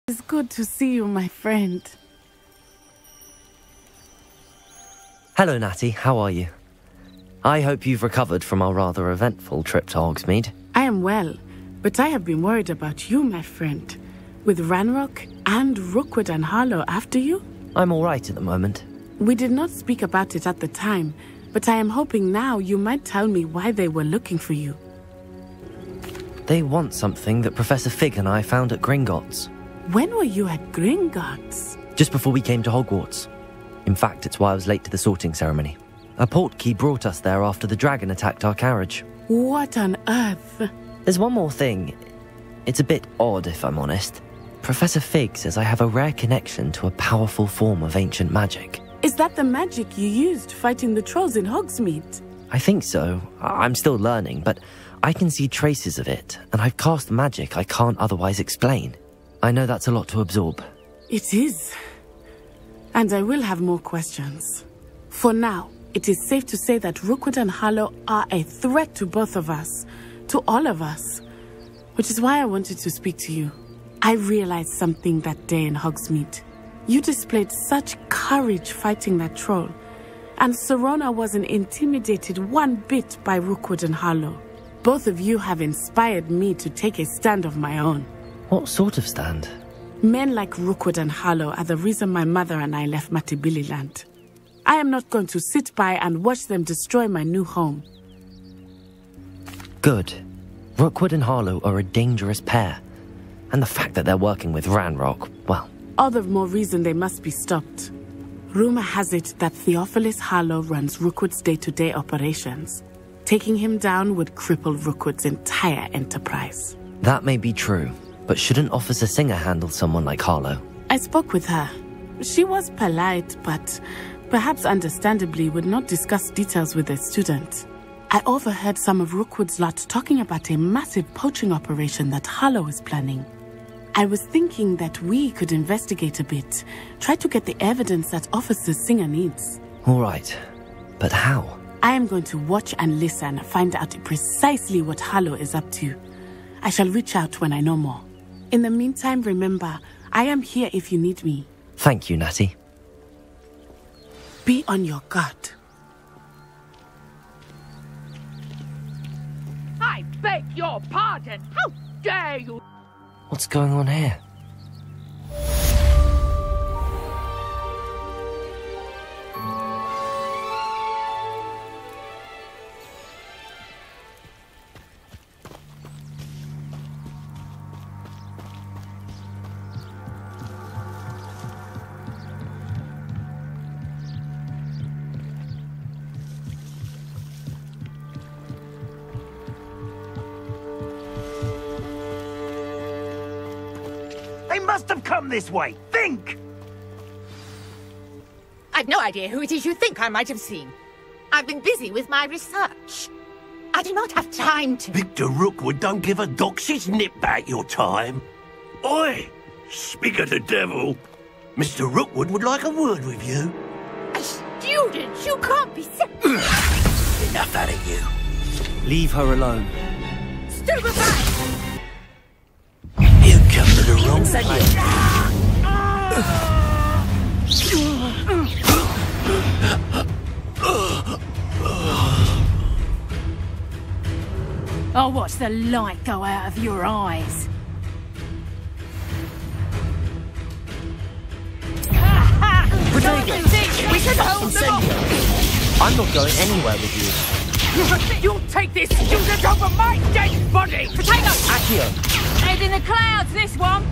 It's good to see you, my friend. Hello, Natty. How are you? I hope you've recovered from our rather eventful trip to Hogsmeade. I am well, but I have been worried about you, my friend. With Ranrock and Rookwood and Harlow after you? I'm all right at the moment. We did not speak about it at the time, but I am hoping now you might tell me why they were looking for you. They want something that Professor Fig and I found at Gringotts. When were you at Gringotts? Just before we came to Hogwarts. In fact, it's why I was late to the sorting ceremony. A portkey brought us there after the dragon attacked our carriage. What on earth? There's one more thing. It's a bit odd, if I'm honest. Professor Fig says I have a rare connection to a powerful form of ancient magic. Is that the magic you used fighting the trolls in Hogsmeade? I think so. I'm still learning, but I can see traces of it, and I've cast magic I can't otherwise explain. I know that's a lot to absorb. It is. And I will have more questions. For now, it is safe to say that Rookwood and Harlow are a threat to both of us, to all of us, which is why I wanted to speak to you. I realized something that day in Hogsmeade. You displayed such courage fighting that troll, and Serona wasn't intimidated one bit by Rookwood and Harlow. Both of you have inspired me to take a stand of my own. What sort of stand? Men like Rookwood and Harlow are the reason my mother and I left Matibililand. I am not going to sit by and watch them destroy my new home. Good. Rookwood and Harlow are a dangerous pair. And the fact that they're working with Ranrock, well... All the more reason they must be stopped. Rumor has it that Theophilus Harlow runs Rookwood's day-to-day operations. Taking him down would cripple Rookwood's entire enterprise. That may be true, but shouldn't Officer Singer handle someone like Harlow? I spoke with her. She was polite, but perhaps understandably would not discuss details with a student. I overheard some of Rookwood's lot talking about a massive poaching operation that Harlow is planning. I was thinking that we could investigate a bit, try to get the evidence that Officer Singer needs. All right, but how? I am going to watch and listen, find out precisely what Harlow is up to. I shall reach out when I know more. In the meantime, remember, I am here if you need me. Thank you, Natty. Be on your guard. I beg your pardon! How dare you! What's going on here? They must have come this way. Think! I've no idea who it is you think I might have seen. I've been busy with my research. I do not have time to... Victor Rookwood don't give a doxy's nip back your time. Oi! Speak of the devil. Mr. Rookwood would like a word with you. A student? You can't be so... Enough out of you. Leave her alone. Stupefy! You come to the wrong place. I'll watch the light go out of your eyes. We should hold them off! I'm not going anywhere with you. You'll take this student over my dead body! Potato! Accio! Head in the clouds, this one!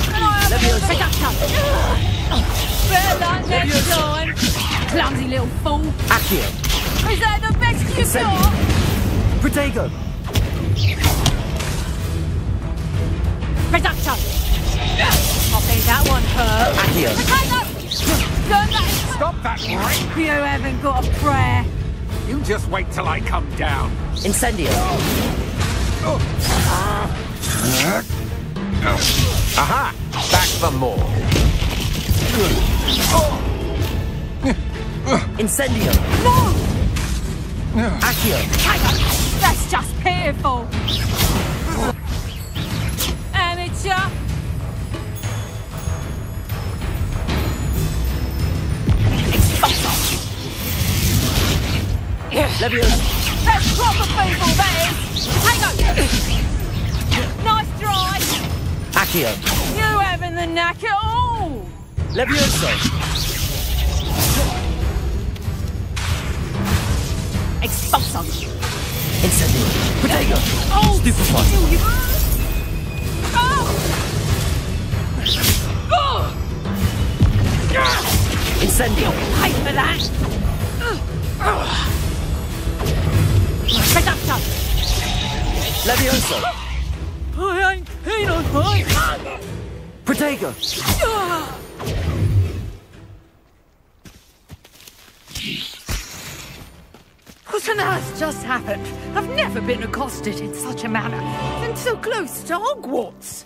Can I have better luck next time! Clumsy little fool! Accio! Is that the best you've got? Protego! Reduction! I think that one hurt. Accio! Potato! Learn that! Stop that, boy! You haven't got a prayer. You just wait till I come down. Incendio! Aha! Back for more. Incendio! No! Accio! That's just pitiful. Amateur! Leviosa! That's proper people, that is! Potato! Nice try! Accio! You having the knack at all! Leviosa! Expulso! Incendio! Potato! Oh! Stupefy! Still you... Oh! Incendio! Pay for that! Reducto! Leviosa! I ain't keen on mine! Protego! What on earth just happened? I've never been accosted in such a manner, and so close to Hogwarts.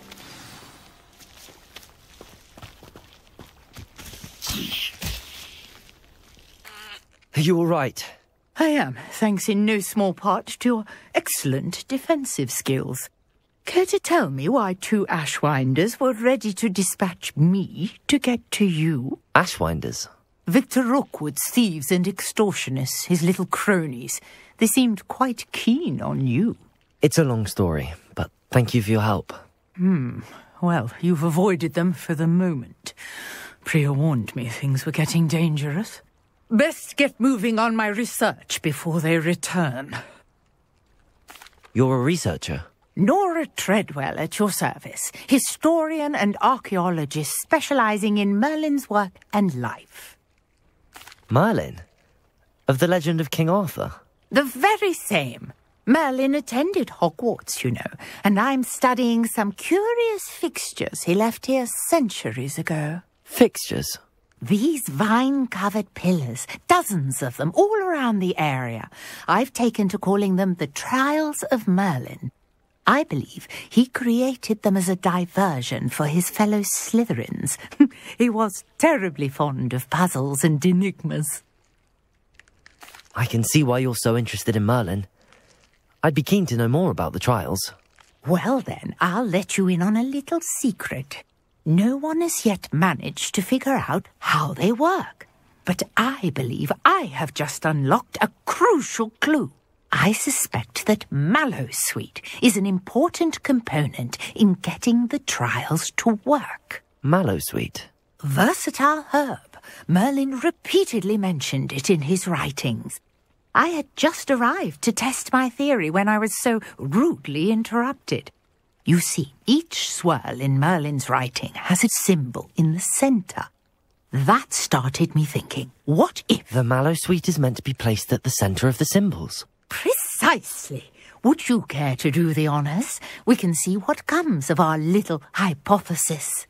Are you all right? I am, thanks in no small part to your excellent defensive skills. Care to tell me why 2 Ashwinders were ready to dispatch me to get to you? Ashwinders? Victor Rookwood's thieves and extortionists, his little cronies. They seemed quite keen on you. It's a long story, but thank you for your help. Well, you've avoided them for the moment. Priya warned me things were getting dangerous. Best get moving on my research before they return. You're a researcher? Nora Treadwell at your service, historian and archaeologist specializing in Merlin's work and life. Merlin? Of the legend of King Arthur? The very same. Merlin attended Hogwarts, you know, and I'm studying some curious fixtures he left here centuries ago. Fixtures? These vine-covered pillars, dozens of them, all around the area. I've taken to calling them the Trials of Merlin. I believe he created them as a diversion for his fellow Slytherins. He was terribly fond of puzzles and enigmas. I can see why you're so interested in Merlin. I'd be keen to know more about the trials. Well then, I'll let you in on a little secret. No one has yet managed to figure out how they work. But I believe I have just unlocked a crucial clue. I suspect that Mallowsweet is an important component in getting the trials to work. Mallowsweet? Versatile herb. Merlin repeatedly mentioned it in his writings. I had just arrived to test my theory when I was so rudely interrupted. You see, each swirl in Merlin's writing has its symbol in the centre. That started me thinking, what if... The Mallowsweet is meant to be placed at the centre of the symbols. Precisely. Would you care to do the honours? We can see what comes of our little hypothesis.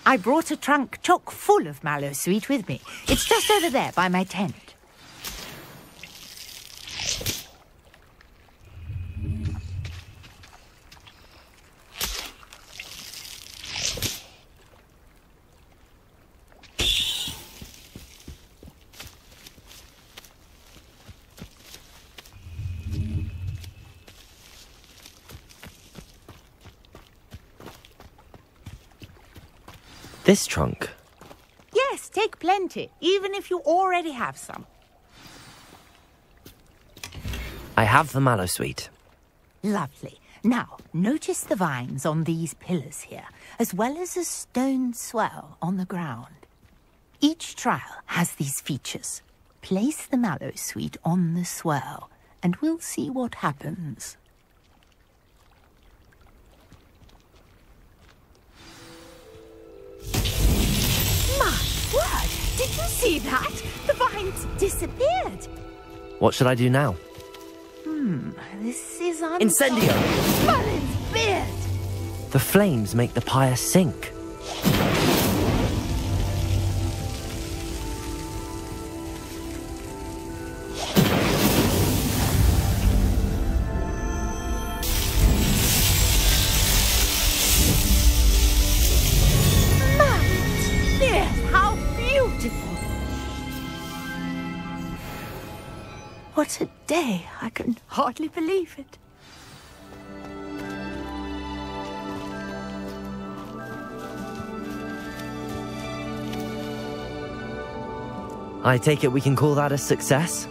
I brought a trunk chock full of Mallowsweet with me. It's just over there by my tent. This trunk? Yes, take plenty, even if you already have some. I have the Mallowsweet. Lovely. Now, notice the vines on these pillars here, as well as a stone swell on the ground. Each trial has these features. Place the Mallowsweet on the swell, and we'll see what happens. My word! Did you see that? The vines disappeared. What should I do now? This is Incendio! Merlin's beard! The flames make the pyre sink. Merlin's beard! How beautiful! What a day! I can hardly believe it. I take it we can call that a success?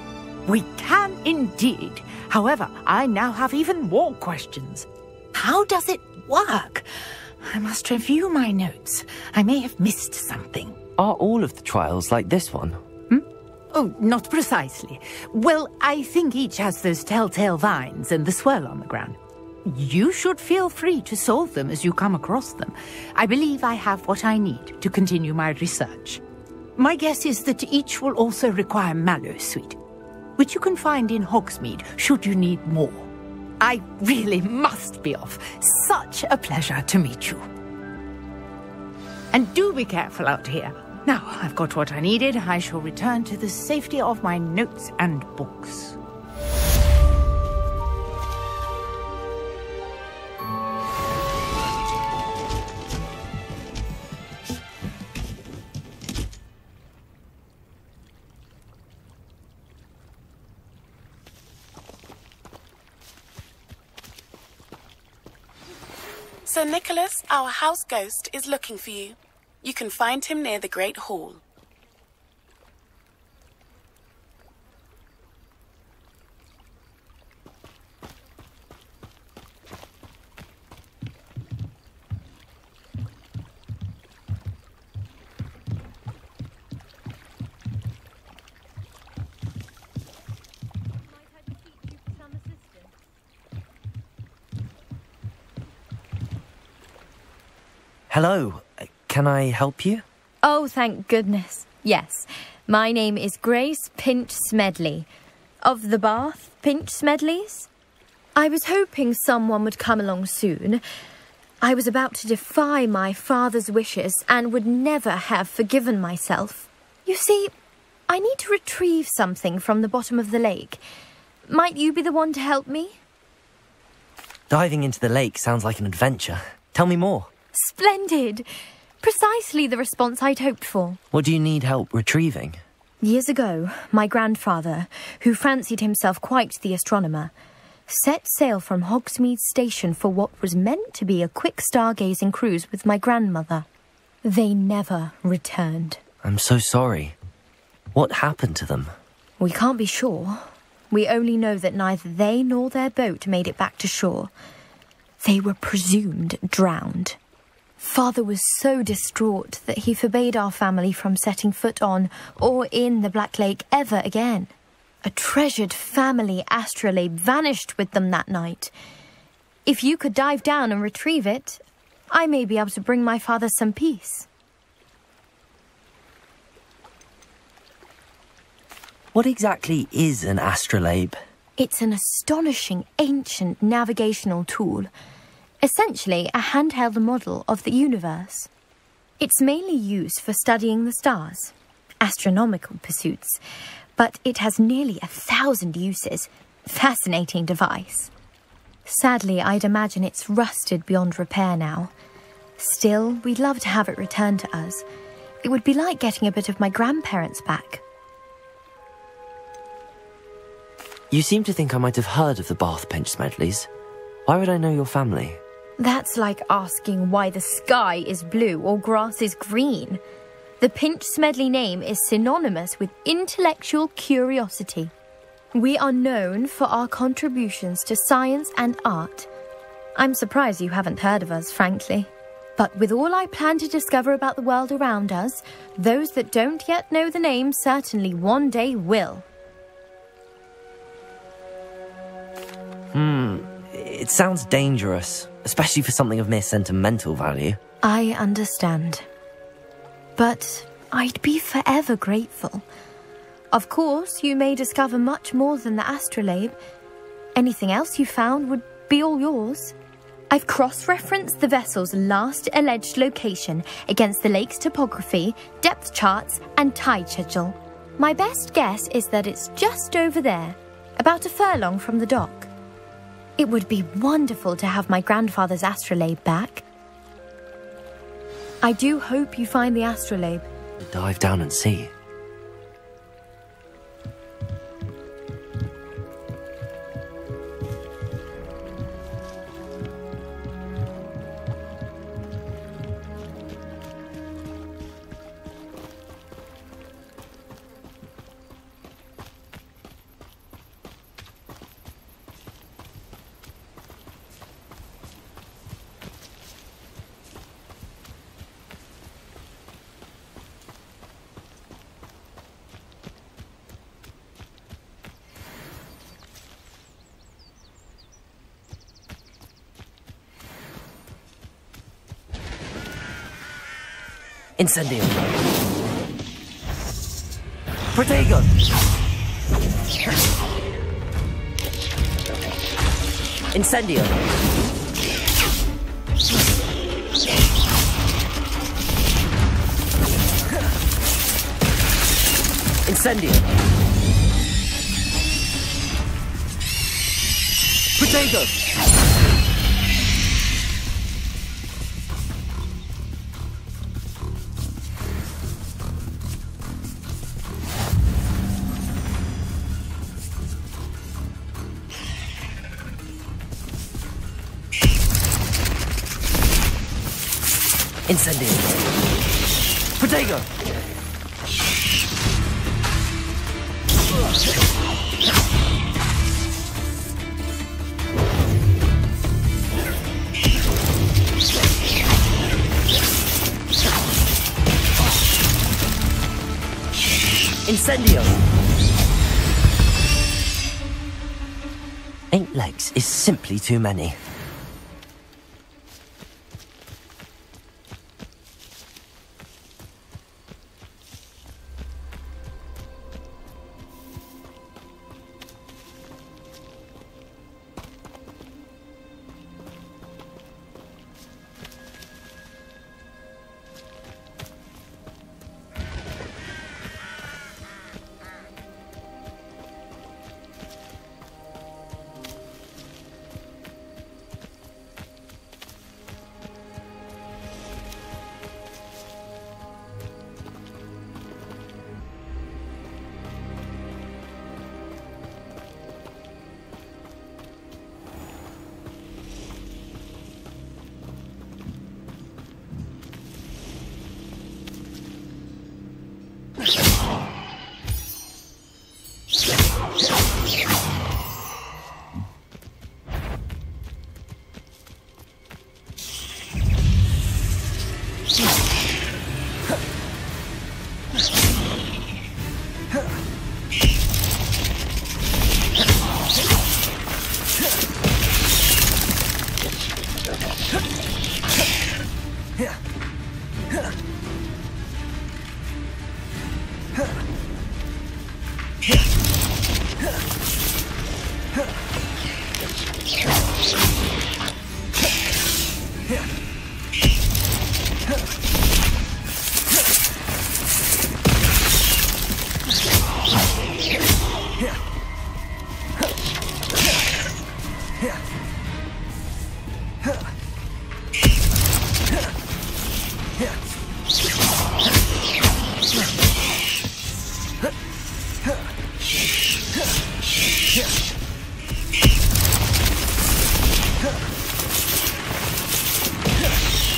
We can indeed. However, I now have even more questions. How does it work? I must review my notes. I may have missed something. Are all of the trials like this one? Oh, not precisely. Well, I think each has those telltale vines and the swirl on the ground. You should feel free to solve them as you come across them. I believe I have what I need to continue my research. My guess is that each will also require mallow sweet, which you can find in Hogsmeade should you need more. I really must be off. Such a pleasure to meet you. And do be careful out here. Now I've got what I needed, I shall return to the safety of my notes and books. Sir Nicholas, our house ghost, is looking for you. You can find him near the Great Hall. Hello, can I help you? Oh, thank goodness. Yes, my name is Grace Pinch Smedley, of the Bath Pinch Smedleys. I was hoping someone would come along soon. I was about to defy my father's wishes and would never have forgiven myself. You see, I need to retrieve something from the bottom of the lake. Might you be the one to help me? Diving into the lake sounds like an adventure. Tell me more. Splendid! Precisely the response I'd hoped for. What do you need help retrieving? Years ago, my grandfather, who fancied himself quite the astronomer, set sail from Hogsmeade Station for what was meant to be a quick stargazing cruise with my grandmother. They never returned. I'm so sorry. What happened to them? We can't be sure. We only know that neither they nor their boat made it back to shore. They were presumed drowned. Father was so distraught that he forbade our family from setting foot on or in the Black Lake ever again. A treasured family astrolabe vanished with them that night. If you could dive down and retrieve it, I may be able to bring my father some peace. What exactly is an astrolabe? It's an astonishing ancient navigational tool. Essentially, a handheld model of the universe. It's mainly used for studying the stars, astronomical pursuits, but it has nearly 1,000 uses. Fascinating device. Sadly, I'd imagine it's rusted beyond repair now. Still, we'd love to have it returned to us. It would be like getting a bit of my grandparents back. You seem to think I might have heard of the Bath Pinch Smedleys. Why would I know your family? That's like asking why the sky is blue or grass is green. The Pinch Smedley name is synonymous with intellectual curiosity. We are known for our contributions to science and art. I'm surprised you haven't heard of us, frankly. But with all I plan to discover about the world around us, those that don't yet know the name certainly one day will. It sounds dangerous, especially for something of mere sentimental value. I understand. But I'd be forever grateful. Of course, you may discover much more than the astrolabe. Anything else you found would be all yours. I've cross-referenced the vessel's last alleged location against the lake's topography, depth charts, and tide schedule. My best guess is that it's just over there, about a furlong from the dock. It would be wonderful to have my grandfather's astrolabe back. I do hope you find the astrolabe. Dive down and see. Incendio. Protego. Incendio. Incendio. Protego. Incendio. Protego. Incendio. 8 legs is simply too many.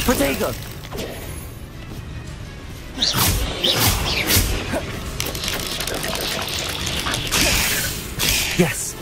Protego! Yes.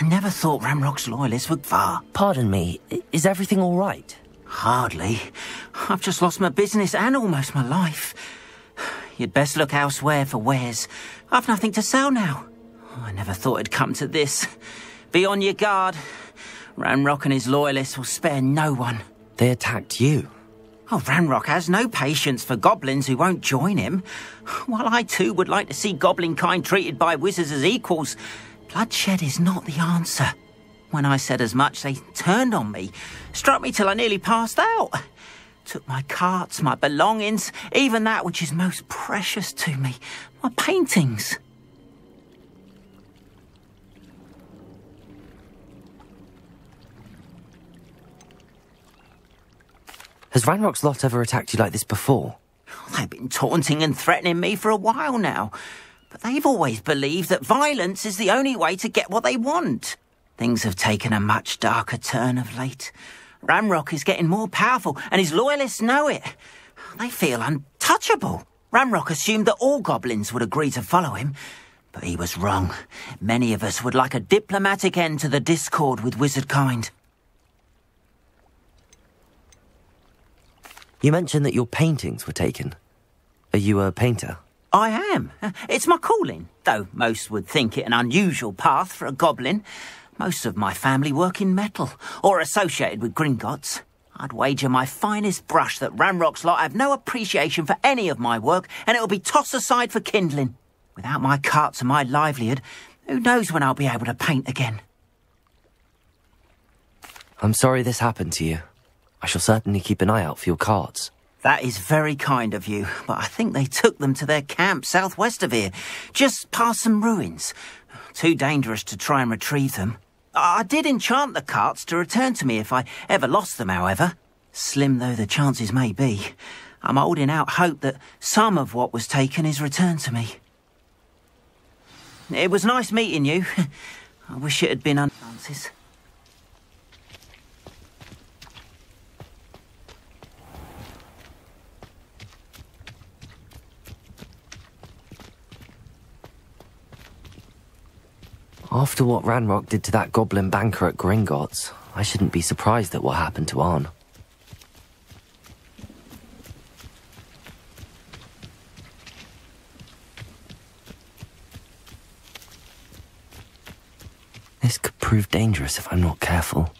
I never thought Ramrock's loyalists would far. Pardon me, is everything all right? Hardly. I've just lost my business and almost my life. You'd best look elsewhere for wares. I've nothing to sell now. I never thought it'd come to this. Be on your guard. Ranrock and his loyalists will spare no one. They attacked you. Oh, Ranrock has no patience for goblins who won't join him. While I too would like to see goblin kind treated by wizards as equals, bloodshed is not the answer. When I said as much, they turned on me, struck me till I nearly passed out. Took my carts, my belongings, even that which is most precious to me, my paintings. Has Ranrock's lot ever attacked you like this before? They've been taunting and threatening me for a while now, but they've always believed that violence is the only way to get what they want. Things have taken a much darker turn of late. Ranrock is getting more powerful, and his loyalists know it. They feel untouchable. Ranrock assumed that all goblins would agree to follow him, but he was wrong. Many of us would like a diplomatic end to the discord with wizard kind. You mentioned that your paintings were taken. Are you a painter? I am. It's my calling, though most would think it an unusual path for a goblin. Most of my family work in metal, or associated with Gringotts. I'd wager my finest brush that Ranrock's lot have no appreciation for any of my work, and it'll be tossed aside for kindling. Without my carts and my livelihood, who knows when I'll be able to paint again. I'm sorry this happened to you. I shall certainly keep an eye out for your carts. That is very kind of you, but I think they took them to their camp southwest of here, just past some ruins. Too dangerous to try and retrieve them. I did enchant the carts to return to me if I ever lost them, however. Slim though the chances may be, I'm holding out hope that some of what was taken is returned to me. It was nice meeting you. I wish it had been Francis. After what Ranrock did to that goblin banker at Gringotts, I shouldn't be surprised at what happened to Arn. This could prove dangerous if I'm not careful.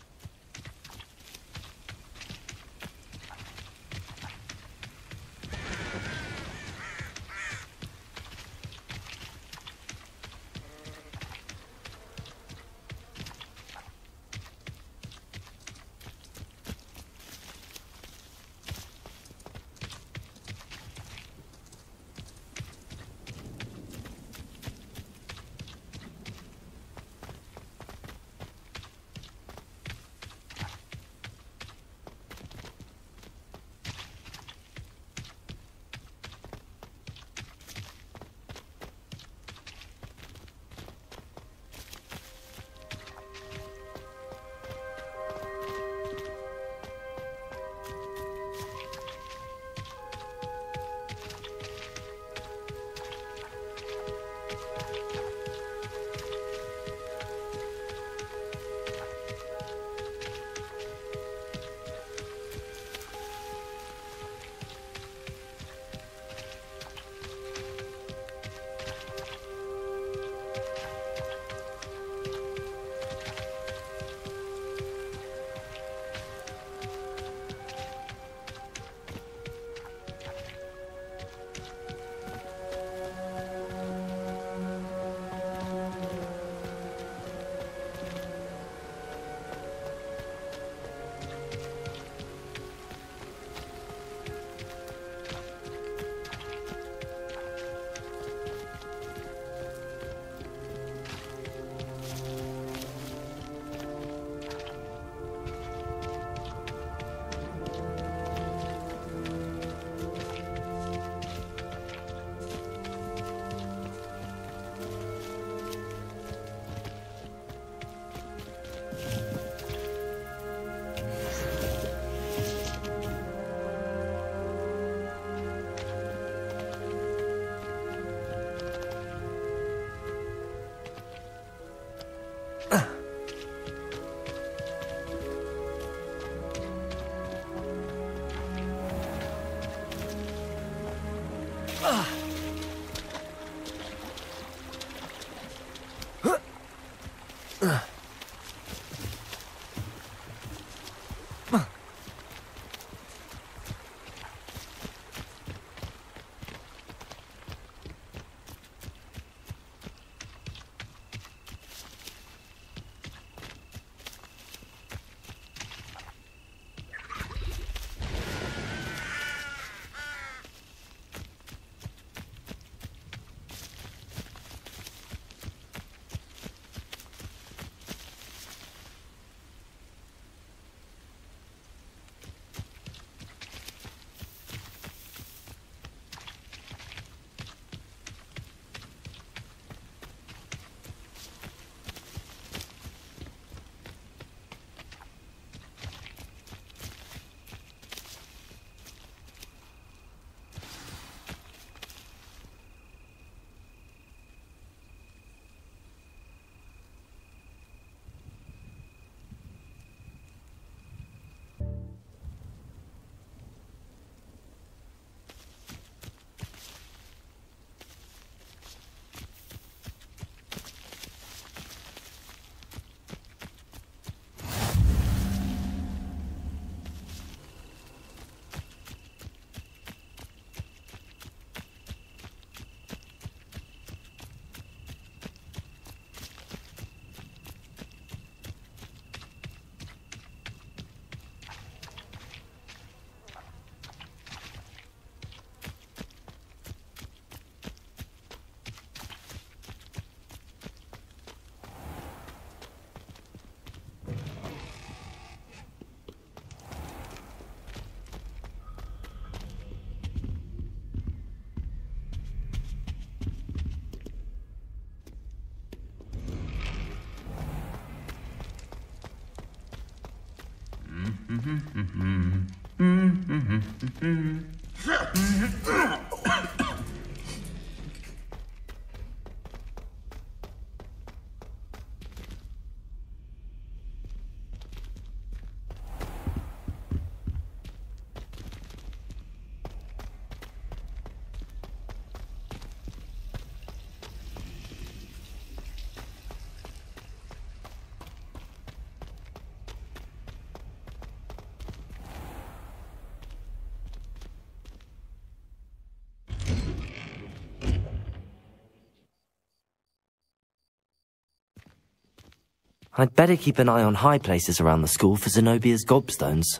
I'd better keep an eye on high places around the school for Zenobia's gobstones.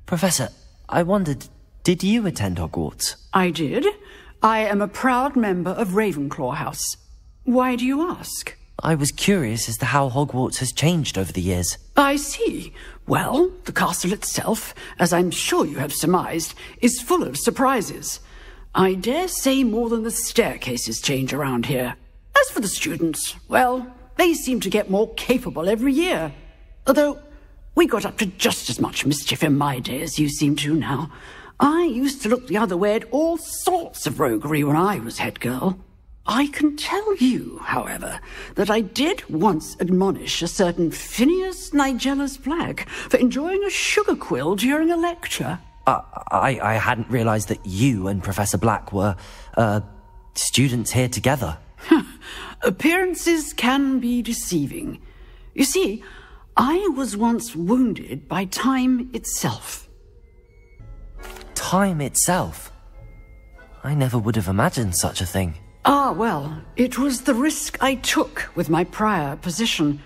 Professor, I wondered, did you attend Hogwarts? I did. I am a proud member of Ravenclaw House. Why do you ask? I was curious as to how Hogwarts has changed over the years. I see. Well, the castle itself, as I'm sure you have surmised, is full of surprises. I dare say more than the staircases change around here. As for the students, well, they seem to get more capable every year. Although, we got up to just as much mischief in my day as you seem to now. I used to look the other way at all sorts of roguery when I was head girl. I can tell you, however, that I did once admonish a certain Phineas Nigella's Black for enjoying a sugar quill during a lecture. I hadn't realized that you and Professor Black were, students here together. Appearances can be deceiving. You see, I was once wounded by time itself. Time itself? I never would have imagined such a thing. Ah, well, it was the risk I took with my prior position.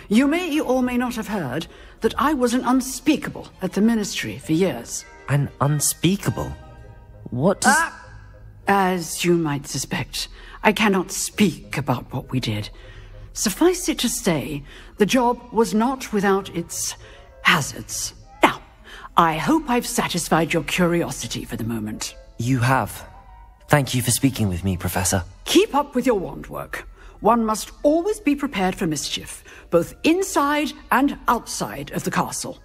You may or may not have heard that I was an unspeakable at the Ministry for years. An unspeakable? What does... As you might suspect, I cannot speak about what we did. Suffice it to say, the job was not without its hazards. Now, I hope I've satisfied your curiosity for the moment. You have. Thank you for speaking with me, Professor. Keep up with your wand work. One must always be prepared for mischief, both inside and outside of the castle.